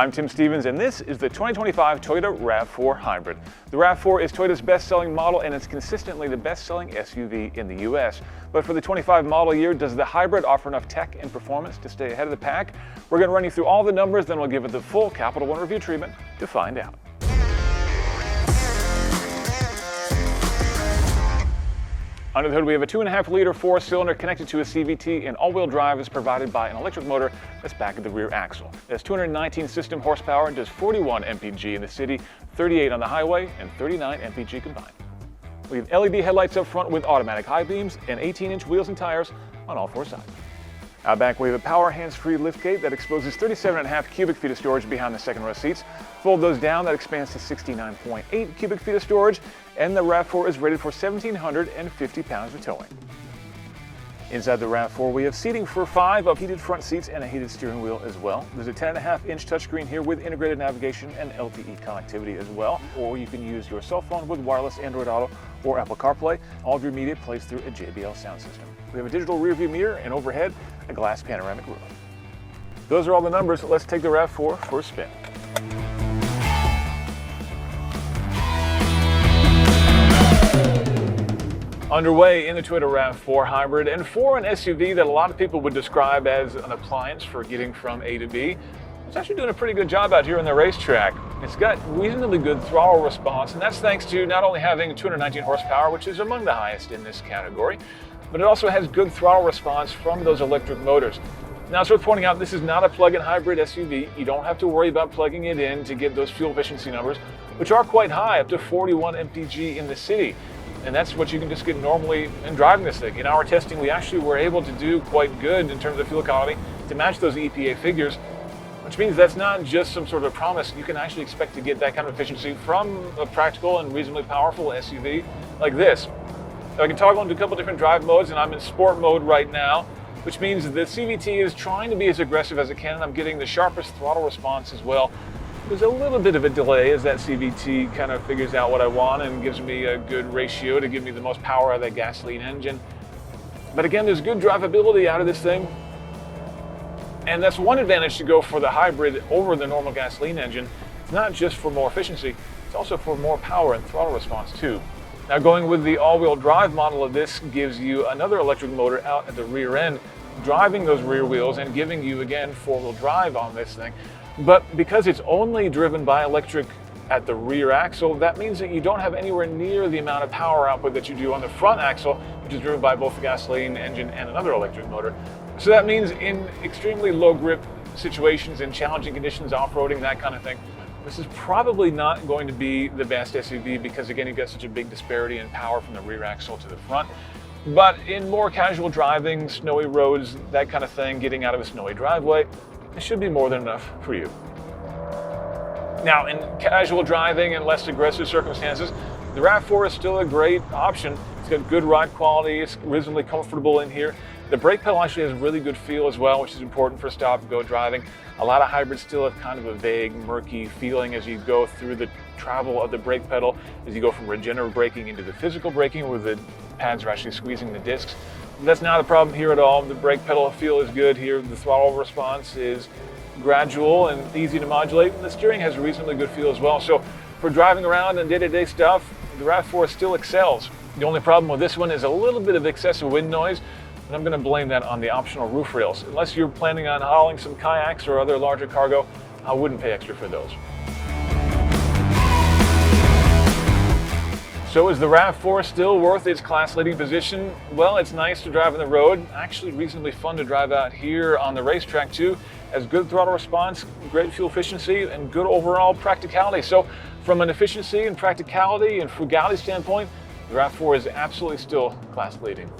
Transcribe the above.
I'm Tim Stevens, and this is the 2025 Toyota RAV4 Hybrid. The RAV4 is Toyota's best-selling model, and it's consistently the best-selling SUV in the US. But for the 25 model year, does the hybrid offer enough tech and performance to stay ahead of the pack? We're going to run you through all the numbers, then we'll give it the full Capital One review treatment to find out. Under the hood, we have a 2.5-liter four-cylinder connected to a CVT, and all-wheel drive is provided by an electric motor that's back at the rear axle. It has 219 system horsepower and does 41 mpg in the city, 38 on the highway, and 39 mpg combined. We have LED headlights up front with automatic high beams and 18-inch wheels and tires on all four sides. Out back, we have a power hands-free liftgate that exposes 37.5 cubic feet of storage behind the second row seats. Fold those down, that expands to 69.8 cubic feet of storage, and the RAV4 is rated for 1,750 pounds of towing. Inside the RAV4, we have seating for 5 heated front seats and a heated steering wheel as well. There's a 10.5-inch touchscreen here with integrated navigation and LTE connectivity as well. Or you can use your cell phone with wireless Android Auto or Apple CarPlay. All of your media plays through a JBL sound system. We have a digital rear view mirror, and overhead, a glass panoramic roof. Those are all the numbers. Let's take the RAV4 for a spin. Underway in the Toyota RAV4 Hybrid, and for an SUV that a lot of people would describe as an appliance for getting from A to B, it's actually doing a pretty good job out here on the racetrack. It's got reasonably good throttle response, and that's thanks to not only having 219 horsepower, which is among the highest in this category, but it also has good throttle response from those electric motors. Now, it's worth pointing out this is not a plug-in hybrid SUV. You don't have to worry about plugging it in to get those fuel efficiency numbers, which are quite high, up to 41 mpg in the city. And that's what you can just get normally in driving this thing. In our testing, we actually were able to do quite good in terms of fuel economy to match those EPA figures, which means that's not just some sort of promise. You can actually expect to get that kind of efficiency from a practical and reasonably powerful SUV like this. So I can toggle into a couple different drive modes, and I'm in sport mode right now, which means the CVT is trying to be as aggressive as it can, and I'm getting the sharpest throttle response as well. There's a little bit of a delay as that CVT kind of figures out what I want and gives me a good ratio to give me the most power out of that gasoline engine. But again, there's good drivability out of this thing. And that's one advantage to go for the hybrid over the normal gasoline engine. It's not just for more efficiency, it's also for more power and throttle response too. Now, going with the all-wheel drive model of this gives you another electric motor out at the rear end, driving those rear wheels and giving you, again, four-wheel drive on this thing. But because it's only driven by electric at the rear axle, that means that you don't have anywhere near the amount of power output that you do on the front axle, which is driven by both the gasoline engine and another electric motor. So that means in extremely low grip situations, in challenging conditions, off-roading, that kind of thing, this is probably not going to be the best SUV because, again, you've got such a big disparity in power from the rear axle to the front. But in more casual driving, snowy roads, that kind of thing, getting out of a snowy driveway, it should be more than enough for you. Now, in casual driving and less aggressive circumstances, the RAV4 is still a great option. It's got good ride quality, it's reasonably comfortable in here. The brake pedal actually has really good feel as well, which is important for stop-and-go driving. A lot of hybrids still have kind of a vague, murky feeling as you go through the travel of the brake pedal, as you go from regenerative braking into the physical braking, where the pads are actually squeezing the discs. That's not a problem here at all. The brake pedal feel is good here. The throttle response is gradual and easy to modulate, and the steering has a reasonably good feel as well. So for driving around and day-to-day stuff, the RAV4 still excels. The only problem with this one is a little bit of excessive wind noise, and I'm going to blame that on the optional roof rails. Unless you're planning on hauling some kayaks or other larger cargo, I wouldn't pay extra for those. So is the RAV4 still worth its class-leading position? Well, it's nice to drive on the road, actually reasonably fun to drive out here on the racetrack too. Has good throttle response, great fuel efficiency, and good overall practicality. So from an efficiency and practicality and frugality standpoint, the RAV4 is absolutely still class-leading.